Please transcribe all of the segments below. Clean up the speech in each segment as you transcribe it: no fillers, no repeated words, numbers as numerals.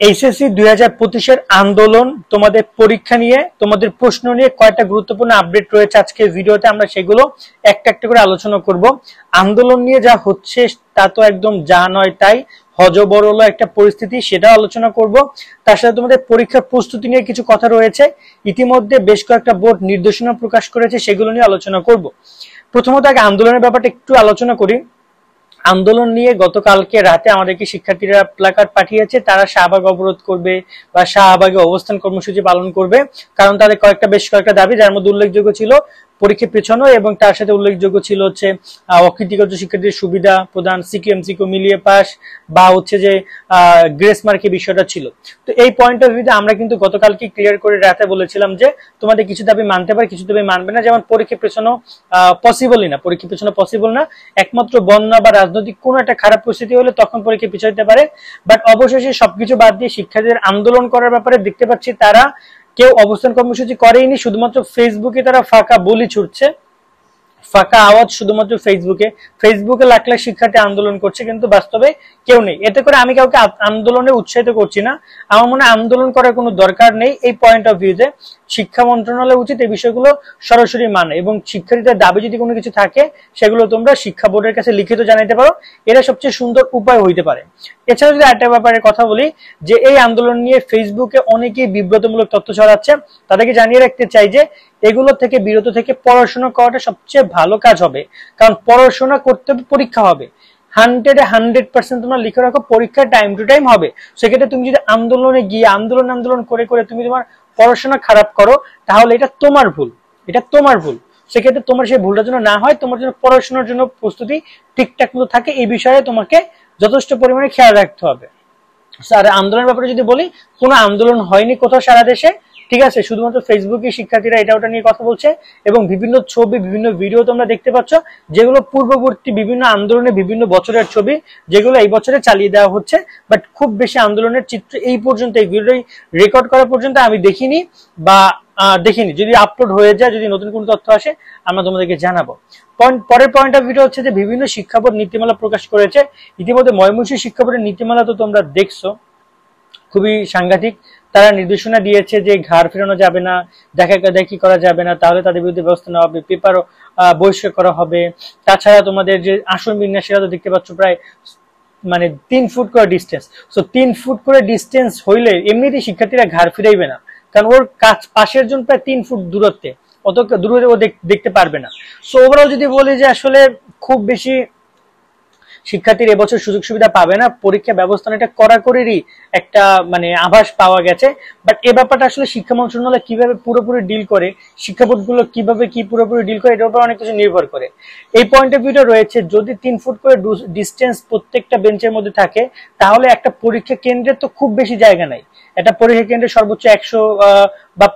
HSC 2025 আন্দোলন, তোমাদের পরীক্ষা নিয়ে, তোমাদের প্রশ্ন নিয়ে কয়েকটা গুরুত্বপূর্ণ আপডেট রয়েছে আজকে ভিডিওতে। আমরা সেগুলো একটা একটা করে আলোচনা করব। আন্দোলন নিয়ে যা হচ্ছে তা তো একদম যা নয় তাই, হযবরল একটা পরিস্থিতি, সেটা আলোচনা করব। তার সাথে তোমাদের পরীক্ষার প্রস্তুতি নিয়ে কিছু কথা রয়েছে। ইতিমধ্যে বেশ কয়েকটা বোর্ড নির্দেশনা প্রকাশ করেছে, সেগুলো নিয়ে আলোচনা করব। প্রথমত আগে আন্দোলনের ব্যাপারটা একটু আলোচনা করি। আন্দোলন নিয়ে গতকালকে রাতে আমাদেরকে শিক্ষার্থীরা প্ল্যাকার্ড পাঠিয়েছে, তারা শাহবাগ অবরোধ করবে বা শাহবাগে অবস্থান কর্মসূচি পালন করবে। কারণ তাদের বেশ কয়েকটা দাবি, যার মধ্যে উল্লেখযোগ্য ছিল পরীক্ষা পেছানো, এবং তার সাথে উল্লেখযোগ্য ছিল হচ্ছে অকৃতকার্য শিক্ষার্থীদের সুবিধা প্রদান, সিকিউ এমসিকিউ মিলিয়ে পাস, বা হচ্ছে যে গ্রেস মার্কের বিষয়টা ছিল। তো এই পয়েন্ট অফ ভিউতে আমরা কিন্তু গতকালকে ক্লিয়ার করে রাতে বলেছিলাম যে তোমাদের কিছু দাবি মানতে পারে, কিছু দাবি মানবে না। যেমন পরীক্ষা পেছানো পসিবলই না, পরীক্ষা পেছানো পসিবল না। একমাত্র বন্যা বা রাজনৈতিক কোনো একটা খারাপ পরিস্থিতি হলে তখন পরীক্ষা পিছাইতে পারে। বাট অবশেষে সবকিছু বাদ দিয়ে শিক্ষার্থীদের আন্দোলন করার ব্যাপারে দেখতে পাচ্ছি তারা কেউ অবস্থান কর্মসূচি করেইনি, শুধুমাত্র ফেসবুকে তারা ফাঁকা বলি ছুটছে, ফাঁকা আওয়াজ শুধুমাত্র ফেসবুকে লাখ লাখ শিক্ষার্থী আন্দোলন করছে, কিন্তু বাস্তবে কেউ নেই। এতে করে আমি কাউকে আন্দোলনে উৎসাহিত করছি না, আমার মনে হয় আন্দোলন করার কোনো দরকার নেই। এই পয়েন্ট অফ ভিউতে শিক্ষা মন্ত্রণালয় উচিত এই বিষয়গুলো সরাসরি মানে, এবং শিক্ষার্থীদের দাবি যদি কোনো কিছু থাকে সেগুলো তোমরা শিক্ষা বোর্ডের কাছে লিখিত জানাইতে পারো, এটা সবচেয়ে সুন্দর উপায় হইতে পারে। এছাড়া যদি একটা ব্যাপারে কথা বলি, যে এই আন্দোলন নিয়ে ফেসবুকে অনেকেই বিব্রতমূলক তথ্য ছড়াচ্ছে, তাদেরকে জানিয়ে রাখতে চাই যে এগুলো থেকে বিরত থেকে পড়াশোনা করাটা সবচেয়ে ভালো কাজ হবে। কারণ পড়াশোনা করতে পরীক্ষা হবে, 100% তোমরা লিখে রাখো, পরীক্ষা টাইম টু টাইম হবে। সেক্ষেত্রে তুমি যদি আন্দোলনে গিয়ে আন্দোলন করে তুমি তোমার পড়াশোনা খারাপ করো, তাহলে এটা তোমার ভুল, এটা তোমার ভুল। সেক্ষেত্রে তোমার সেই ভুলটার জন্য না হয়, তোমার জন্য পড়াশোনার জন্য প্রস্তুতি ঠিকঠাক মতো থাকে, এই বিষয়ে তোমাকে যথেষ্ট পরিমাণে খেয়াল রাখতে হবে। আর আন্দোলনের ব্যাপারে যদি বলি, কোনো আন্দোলন হয়নি কোথাও সারা দেশে, ঠিক আছে, শুধুমাত্র ফেসবুকে শিক্ষার্থীরা এটা ওটা নিয়ে কথা বলছে, এবং বিভিন্ন ছবি বিভিন্ন ভিডিও তোমরা দেখতে পাচ্ছ, যেগুলো পূর্ববর্তী বিভিন্ন আন্দোলনে বিভিন্ন বছরের ছবি, যেগুলো এই বছরে চালিয়ে দেওয়া হচ্ছে। বাট খুব বেশি আন্দোলনের চিত্র এই পর্যন্ত, এই ভিডিও রেকর্ড করা পর্যন্ত আমি দেখিনি, বা দেখিনি। যদি আপলোড হয়ে যায়, যদি নতুন কোনো তথ্য আসে, আমরা তোমাদেরকে জানাবো। পরের পয়েন্ট অফ ভিডিও হচ্ছে যে বিভিন্ন শিক্ষা বোর্ড নীতিমালা প্রকাশ করেছে। ইতিমধ্যে ময়মনসিংহ শিক্ষা বোর্ডের নীতিমালা তো তোমরা দেখছো, খুবই সাংঘাতিক। তারা নির্দেশনা দিয়েছে যে ঘাড় ফেরানো যাবে না, দেখি করা যাবে না, তাহলে তাদের বিরুদ্ধে ব্যবস্থা নেওয়া হবে, পেপার বহিষ্কার করা হবে। তাছাড়া তোমাদের যে আসন বিন্যাস, সেটা তো দেখতে পাচ্ছ প্রায় 3 ফুট করে ডিস্টেন্স। সো 3 ফুট করে ডিস্টেন্স হইলে এমনিতেই শিক্ষার্থীরা ঘাড় ফিরাইবে না, কারণ ওর পাশের জন প্রায় 3 ফুট দূরত্বে, অত দূরে ও দেখতে পারবে না। সো ওভারঅল যদি বলি যে আসলে খুব বেশি শিক্ষার্থীর এবছর সুযোগ সুবিধা পাবে না, পরীক্ষা ব্যবস্থা এটা কড়াকড়িরই একটা আভাস পাওয়া গেছে। বাট এ ব্যাপারটা আসলে শিক্ষা মন্ত্রণালয় কিভাবে পুরোপুরি ডিল করে, শিক্ষা বোর্ডগুলো কিভাবে পুরোপুরি ডিল করে, এটার উপর অনেক কিছু নির্ভর করে। এই পয়েন্ট অফ ভিউটা রয়েছে, যদি 3 ফুট করে ডিস্টেন্স প্রত্যেকটা বেঞ্চের মধ্যে থাকে, তাহলে একটা পরীক্ষা কেন্দ্রের তো খুব বেশি জায়গা নাই। একটা পরীক্ষা কেন্দ্রে সর্বোচ্চ 100 বা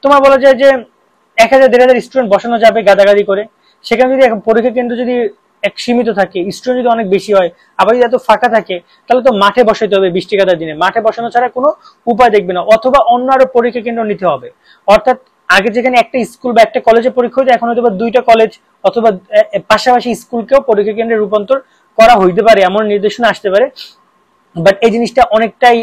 তোমার বলা যায় যে 1000-1500 স্টুডেন্ট বসানো যাবে গাদাগাদি করে। সেখানে যদি পরীক্ষা কেন্দ্র যদি এক সীমিত থাকে, স্টুডেন্ট যদি অনেক বেশি হয়, আবার যদি এত ফাঁকা থাকে, তাহলে তো মাঠে বসাইতে হবে। বৃষ্টি কাদার দিনে মাঠে বসানো ছাড়া কোনো উপায় দেখবে না, অথবা অন্য আরো পরীক্ষা কেন্দ্র নিতে হবে। অর্থাৎ আগে যেখানে একটা স্কুল বা একটা কলেজে পরীক্ষা হতো, এখন হয়তো 2টা কলেজ অথবা পাশাপাশি স্কুলকেও পরীক্ষা কেন্দ্রে রূপান্তর করা হইতে পারে, এমন নির্দেশনা আসতে পারে। বাট এই জিনিসটা অনেকটাই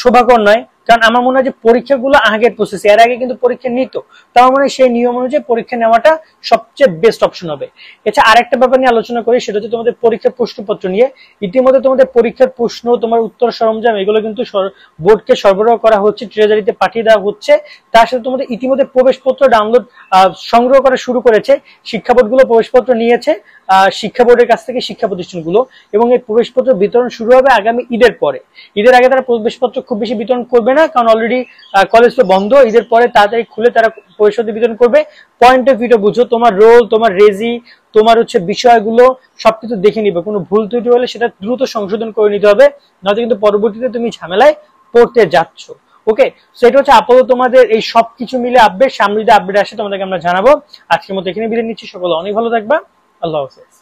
শোভাকর নয়, কারণ আমার মনে হয় যে পরীক্ষাগুলো আগের প্রসেস, এর আগে কিন্তু পরীক্ষা নিত, তো আমার মনে হয় সেই নিয়ম অনুযায়ী পরীক্ষা নেওয়াটা সবচেয়ে বেস্ট অপশন হবে। এছাড়া আরেকটা ব্যাপার নিয়ে আলোচনা করি, সেটা হচ্ছে তোমাদের পরীক্ষার প্রশ্নপত্র নিয়ে। ইতিমধ্যে তোমাদের পরীক্ষার প্রশ্ন, তোমার উত্তর সরঞ্জাম, এগুলো কিন্তু বোর্ডকে সরবরাহ করা হচ্ছে, ট্রেজারিতে পাঠিয়ে দেওয়া হচ্ছে। তার সাথে তোমাদের ইতিমধ্যে প্রবেশপত্র ডাউনলোড সংগ্রহ করা শুরু করেছে, শিক্ষা বোর্ডগুলো প্রবেশপত্র নিয়েছে শিক্ষা বোর্ডের কাছ থেকে, শিক্ষা প্রতিষ্ঠানগুলো, এবং এই প্রবেশপত্র বিতরণ শুরু হবে আগামী ঈদের পরে। ঈদের আগে তারা প্রবেশপত্র খুব বেশি বিতরণ করবে না, কারণ অলরেডি কলেজ তো বন্ধ। ঈদের পরে তাড়াতাড়ি খুলে তারা প্রবেশপত্র বিতরণ করবে। পয়েন্ট অফ ভিউটা বুঝো, তোমার রোল, তোমার রেজি, তোমার হচ্ছে বিষয়গুলো সবকিছু দেখে নিবে। কোনো ভুল ত্রুটি হলে সেটা দ্রুত সংশোধন করে নিতে হবে, নয়তো কিন্তু পরবর্তীতে তুমি ঝামেলায় পড়তে যাচ্ছ। ওকে, সেটা হচ্ছে আপাতত তোমাদের এই সবকিছু মিলে আপডেট। সামনে যদি আপডেট আসে তোমাদেরকে আমরা জানাবো। আজকের মতো এখানে বিদায় নিচ্ছি, সকলে অনেক ভালো থাকবা, আল্লাহ হাফেজ।